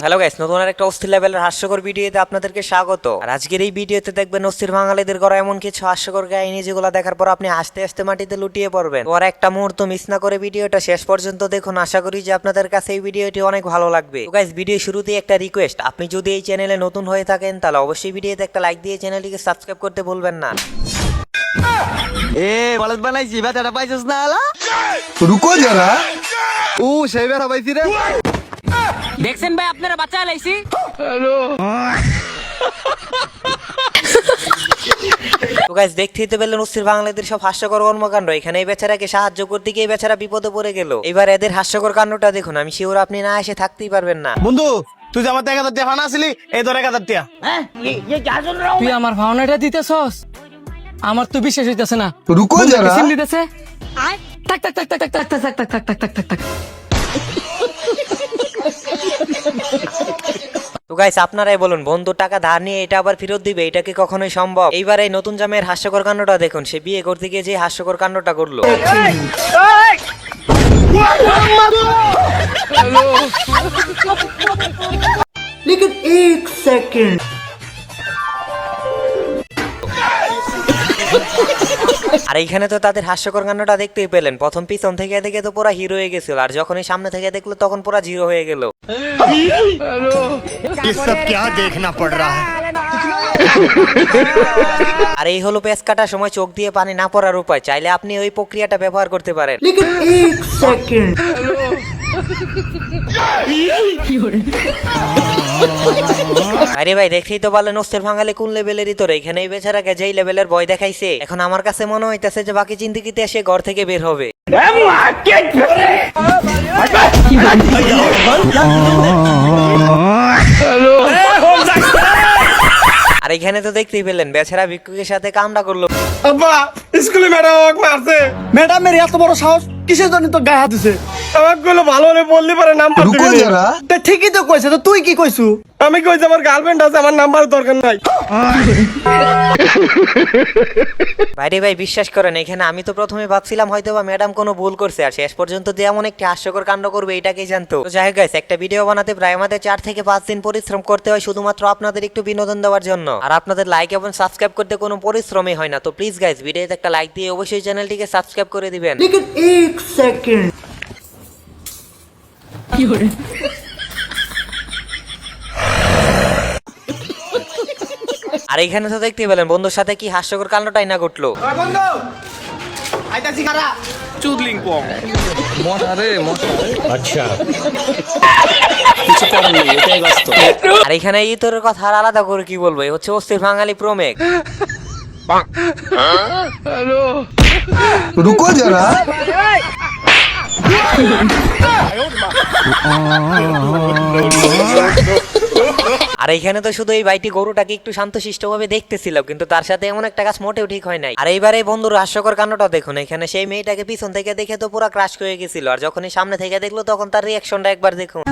Hello guys, নতুন আরেকটা অস্থির লেভেলের হাস্যকর ভিডিওতে আপনাদেরকে স্বাগত। আর আজকের এই ভিডিওতে দেখবেন অস্থির বাঙালিদের করা এমন কিছু হাস্যকর কাহিনী যেগুলো দেখার পর আপনি আস্তে আস্তে মাটিতে লুটিয়ে পড়বেন। তো আর একটা মুহূর্ত মিস না করে ভিডিওটা শেষ পর্যন্ত দেখুন। আশা করি যে আপনাদের কাছে এই ভিডিওটি অনেক ভালো লাগবে। তো গাইস, ভিডিও শুরুতেই একটা রিকোয়েস্ট, আপনি যদি এই চ্যানেলে নতুন হয়ে থাকেন তাহলে অবশ্যই ভিডিওতে একটা লাইক দিয়ে চ্যানেলটিকে সাবস্ক্রাইব করতে ভুলবেন না। বলদ বানাইছি বেচাটা পাইছিস না আলা রুকো যারা ও সেই বেড়া পাইছি রে দেখছেন ভাই আপনারা বাচ্চা লাইছি। তো গাইস, দেখতেই তো পেলেন অস্থির বাংলাদেশের সব হাস্যকর কর্মকাণ্ড। এখানে এই বেচারাকে সাহায্য করতে গিয়ে বেচারা বিপদে পড়ে গেল। এবার এদের হাস্যকর কাণ্ডটা দেখুন। আমি শিওর আপনি না এসে থাকতেই পারবেন না। বন্ধু তুই যে আমার 1000 টাকা ফানা আসলি এই ধর 1000 টাকা। তুই আমার ভাওনাটা দিতেছস, আমার তো বিশ্বাস হইতেছে না। রুকো যারা সিম দিতেছে টাক টাক টাক টাক টাক টাক টাক টাক টাক টাক টাক টাক টাক। তো গাইস, আপনারাই বলুন, বন্ধু টাকা ধার নিয়ে এটা আবার ফেরত দিবে? এটা কি কখনোই সম্ভব? এইবার এই নতুন জামের হাস্যকর কাণ্ডটা দেখুন। সে বিয়ে করতে গিয়ে যে হাস্যকর কাণ্ডটা করলো। लेकिन एक सेकंड আর এইখানে তো তাদের হাস্যকর কাণ্ডটা দেখতেই পেলেন। প্রথম পিছন থেকে দেখে তো পুরা হিরো হয়ে গেছিল, আর যখনই সামনে থেকে দেখলো তখন পুরা জিরো হয়ে গেল। ये सब क्या देखना पड़ रहा है। আর এই হলো পেঁচ কাটার সময় চোখ দিয়ে পানি না পড়ার উপায়। চাইলে আপনি ওই প্রক্রিয়াটা ব্যবহার করতে পারেন। लेकिन एक सेकंड আরে ভাই, দেখেই তো বলেন অস্থির বাঙালি কোন লেভেলেরই তোর। এখানে এই বেচারাকে যেই লেভেলের ভয় দেখাইছে, এখন আমার কাছে মনে হইতেছে যে বাকি জিন্দেগিতে এসে ঘর থেকে বের হবে। আর এখানে তো দেখতেই পেলেন বেচারা ভিক্ষুকের সাথে কামড়া করলো। আব্বা স্কুলে ম্যাডাম আমাকে মারছে। ম্যাডামের এত বড় সাহস কিসের জন্য তো গায়ে হাত দিছে? আমাকে গুলো ভালো করে বললি পারে নাম্বার রুকো দিবি। যারা তা ঠিকই তো কইছে, তো তুই কি কইছু? আমি কইছি আমার গার্লফ্রেন্ড আছে, আমার নাম্বার দরকার নাই। ভাইরে ভাই, বিশ্বাস করেন, এখানে আমি তো প্রথমে ভাবছিলাম হয়তো বা ম্যাডাম কোনো ভুল করছে, আর শেষ পর্যন্ত যে এমন একটি হাস্যকর কাণ্ড করবে এটাকেই জানতো। তো যাই হোক গাইস, একটা ভিডিও বানাতে প্রায় আমাদের 4 থেকে 5 দিন পরিশ্রম করতে হয় শুধুমাত্র আপনাদের একটু বিনোদন দেওয়ার জন্য। আর আপনাদের লাইক এবং সাবস্ক্রাইব করতে কোনো পরিশ্রমই হয় না। তো প্লিজ গাইস, ভিডিওতে একটা লাইক দিয়ে অবশ্যই চ্যানেলটিকে সাবস্ক্রাইব করে দিবেন। लेकिन एक सेकंड আর এখানে তো দেখতে পেলেন বন্ধুর সাথে কি হাস্যকর কাণ্ডটাই না ঘটলো। বন্ধু আইতাছি কারা চুদলিং পং আর এখানে এই তোর কথা আর আলাদা করে কি বলবো, এই হচ্ছে অস্থির বাঙালি প্রমেক। রুকো যারা আর এইখানে তো শুধু এই ভাইটি গরুটাকে একটু শান্তশিষ্ট ভাবে দেখতেছিল, কিন্তু তার সাথে এমন একটা কাজ মোটেও ঠিক হয় নাই। আর এইবার এই বন্ধুর হাস্যকর কাণ্ডটা দেখুন। এখানে সেই মেয়েটাকে পিছন থেকে দেখে তো পুরো ক্রাশ হয়ে গেছিল, আর যখনই সামনে থেকে দেখলো তখন তার রিয়াকশনটা একবার দেখুন।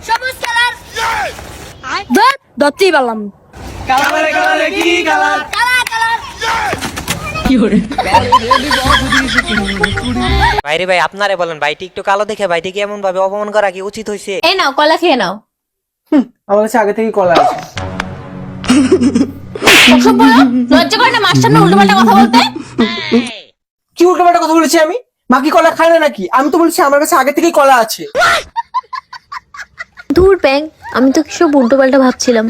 সবুজ কালার ধরতেই পারলাম। কালার কালার ভাইরে ভাই, আপনারে বলেন, ভাইটি একটু কালো দেখে ভাইটিকে এমন ভাবে অপমান করা কি উচিত হয়েছে? এই নাও কলা খেয়ে নাও। আমার কাছে আগে থেকে কলা আছে। ওসব বলো, লজ্জা করে না মার সামনে উল্টোপাল্টা কথা বলতে? কি উল্টোপাল্টা কথা বলেছি আমি? মা কি কলা খায় না নাকি? আমি তো বলছি আমার কাছে আগে থেকেই কলা আছে। দূর ব্যাং, আমি তো কিসব উল্টোপাল্টা ভাবছিলাম।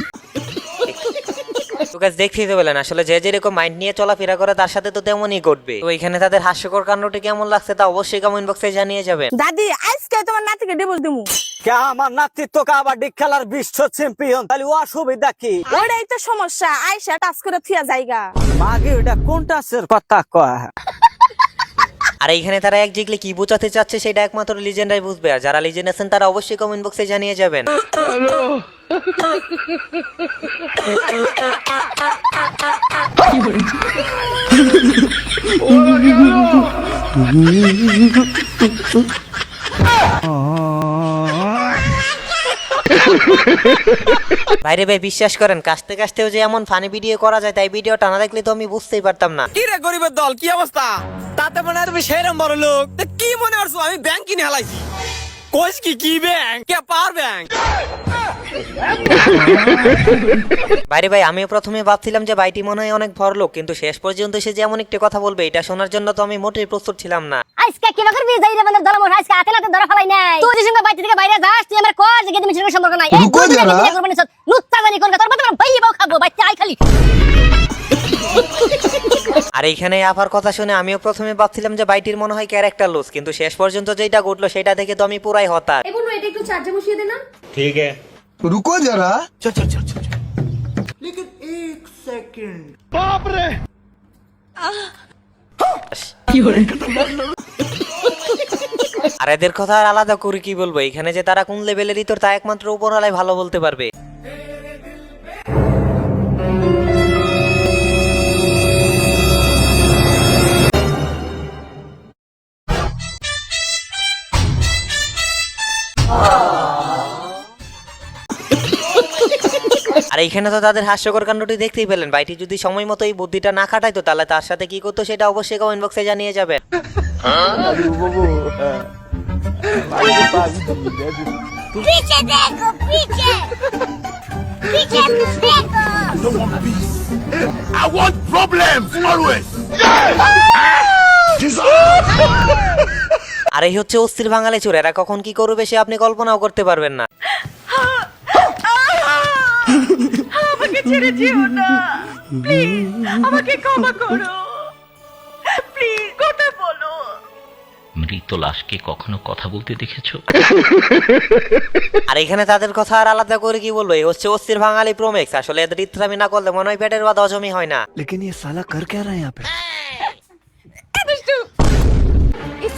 তো গাইস, দেখতেই তো পেলেন আসলে যে যেরকম মাইন্ড নিয়ে চলাফেরা করে তার সাথে তো তেমনই ঘটবে। তো এখানে তাদের হাস্যকর কাণ্ডটি কেমন লাগছে তা অবশ্যই কমেন্ট বক্সে জানিয়ে যাবেন। দাদি আজকে তোমার নাতিকে ডিভোর্স দিমু। কে আমার নাতিত্ব কাবাডি খেলার বিশ্ব চ্যাম্পিয়ন, তাহলে অসুবিধা কি? ওইটাই তো সমস্যা, আয়সা টাচ করে থিয়া জায়গা। মাগে ওটা কোনটা সের কথা কয়? আর এইখানে তারা এক জিগলে কি বোঝাতে চাচ্ছে সেটা একমাত্র লিজেন্ডাই বুঝবে। আর যারা লিজেন্ড আছেন তারা অবশ্যই কমেন্ট বক্সে জানিয়ে যাবেন। ভাইরে ভাই বিশ্বাস করেন, কাশতে কাশতেও যে এমন ফানি ভিডিও করা যায় তাই ভিডিওটা না দেখলে তো আমি বুঝতেই পারতাম না। কি রে গরিবের দল, কি অবস্থা? তাতে মনে হয় তুমি সেরম বড় লোক। তা কি মনে করছো আমি ব্যাংক কিনে হালাইছি? কোচ কি ব্যাংক? কে পাওয়ার ব্যাংক? ভাইরে ভাই আমিও প্রথমে ভাবছিলাম যে ভাইটি মনে হয় অনেক বড় লোক, কিন্তু শেষ পর্যন্ত সে যে এমন একটি কথা বলবে এটা শোনার জন্য তো আমি মোটেই প্রস্তুত ছিলাম না। আজকে কি বাকর বিয়ে যাইরে মানে দলমর আজকে হাতে নাতে ধরা ফলাই নাই। তুই সঙ্গে বাইরে থেকে বাইরে যাস, তুই আমার কর যে তুমি সঙ্গে সম্পর্ক নাই। রুকো যারা। নুত্তা জানি কোন তোর মত ভাই বাও খাবো বাচ্চা আই খালি। আর এইখানে আপার কথা শুনে আমিও প্রথমে ভাবছিলাম যে ভাইটির মনে হয় ক্যারেক্টার লুজ, কিন্তু শেষ পর্যন্ত যেটা ঘটলো সেটা দেখে তো আমি পুরাই হতাশ। এখন এটা একটু চার্জে বসিয়ে দে না। रुको जरा लेकिन एक सेकंड আর এদের কথা আর আলাদা করে কি বলবো, এখানে যে তারা কোন লেভেলেরই তোর তা একমাত্র উপরওয়ালাই ভালো বলতে পারবে। আর এইখানে তো তাদের হাস্যকর কাণ্ডটি দেখতেই পেলেন। ভাইটি যদি সময় মতো এই বুদ্ধিটা না খাটাইতো তাহলে তার সাথে কি করতো সেটা অবশ্যই কমেন্ট বক্সে জানিয়ে যাবেন। पीछे देखो पीछे पीछे देखो আর এই হচ্ছে অস্থির বাঙালি চোর, এরা কখন কি করবে সে আপনি কল্পনাও করতে পারবেন না। আমাকে ছেড়ে যেও না প্লিজ, আমাকে ক্ষমা করো প্লিজ, কথা বলো। মৃত লাশকে কখনো কথা বলতে দেখেছো? আর এখানে তাদের কথা আর আলাদা করে কি বলবো, এই হচ্ছে অস্থির বাঙালি প্রোমেক্স। আসলে এদের ইত্রামি না করলে মনে হয় পেটের বাদ হজমই হয় না। लेकिन ये साला कर क्या रहा है यहाँ पे?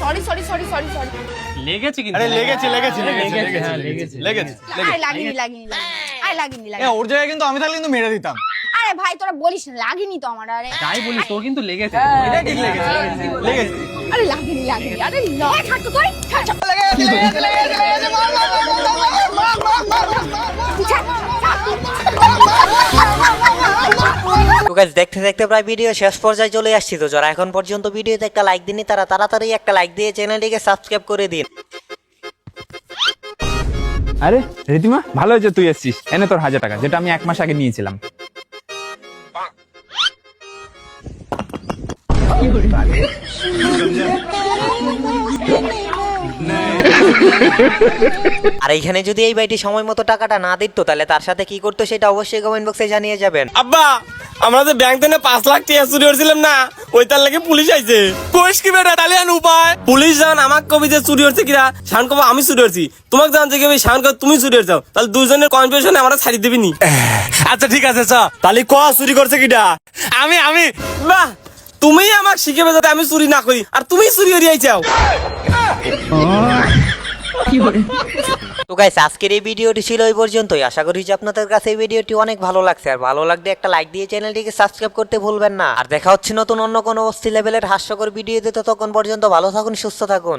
Sorry sorry sorry sorry sorry লেগেছে কিন্তু। আরে লেগেছে লেগেছে লাগিনি লাগিনি আরে লাগিনি লাগিনি। ওর জায়গায় কিন্তু আমি থাকলে কিন্তু মেরে দিতাম। আরে ভাই তোরা বলিস না, লাগিনি তো আমার। আরে তাই বলিস, তোর কিন্তু লেগেছে। এটা ঠিক লেগেছে লেগেছে। আরে লাগিনি লাগিনি আরে লয় ছাড় তো তুই ছাড় ছাড়। তো গাইস দেখতে দেখতে প্রায় ভিডিও শেষ পর্যায়ে চলে আসছি। তো যারা এখন পর্যন্ত ভিডিওতে একটা লাইক দিননি তারা তাড়াতাড়ি একটা লাইক দিয়ে চ্যানেলটিকে সাবস্ক্রাইব করে দিন। আরে রীতিমা, ভালো হয়েছে তুই এসেছিস। এনে তোর 1000 টাকা, যেটা আমি 1 মাস আগে নিয়েছিলাম। আর এইখানে যদি এই ভাইটি সময় মতো টাকাটা না দিত তাহলে তার সাথে কি করতো সেটা অবশ্যই কমেন্ট বক্সে জানিয়ে যাবেন। আব্বা, আমরা যে ব্যাংক থেকে 5 লাখ টাকা চুরি করছিলাম না, ওইটার লাগে পুলিশ আইছে। কোষ কি বেটা তালিয়ান উপায়? পুলিশ জান আমাক কবি যে চুরি হচ্ছে কিরা, শান কব আমি চুরি করছি, তোমাক জান যে কবি শান কব তুমি চুরি করছো, তাহলে দুইজনের কনফিউশনে আমরা ছাড়ি দিবি নি। আচ্ছা ঠিক আছে চ, তাহলে ক চুরি করছে কিডা? আমি বাহ, তুমি আমাক শিখাবে যাতে আমি চুরি না করি, আর তুমি চুরি করে আইছাও। তো গাইস আজকের এই ভিডিওটি ছিল এই পর্যন্তই। আশা করি যে আপনাদের কাছে এই ভিডিওটি অনেক ভালো লাগছে। আর ভালো লাগলে একটা লাইক দিয়ে চ্যানেলটিকে সাবস্ক্রাইব করতে ভুলবেন না। আর দেখা হচ্ছে নতুন অন্য কোনো অস্থির লেভেলের হাস্যকর ভিডিওতে। ততক্ষণ পর্যন্ত ভালো থাকুন, সুস্থ থাকুন।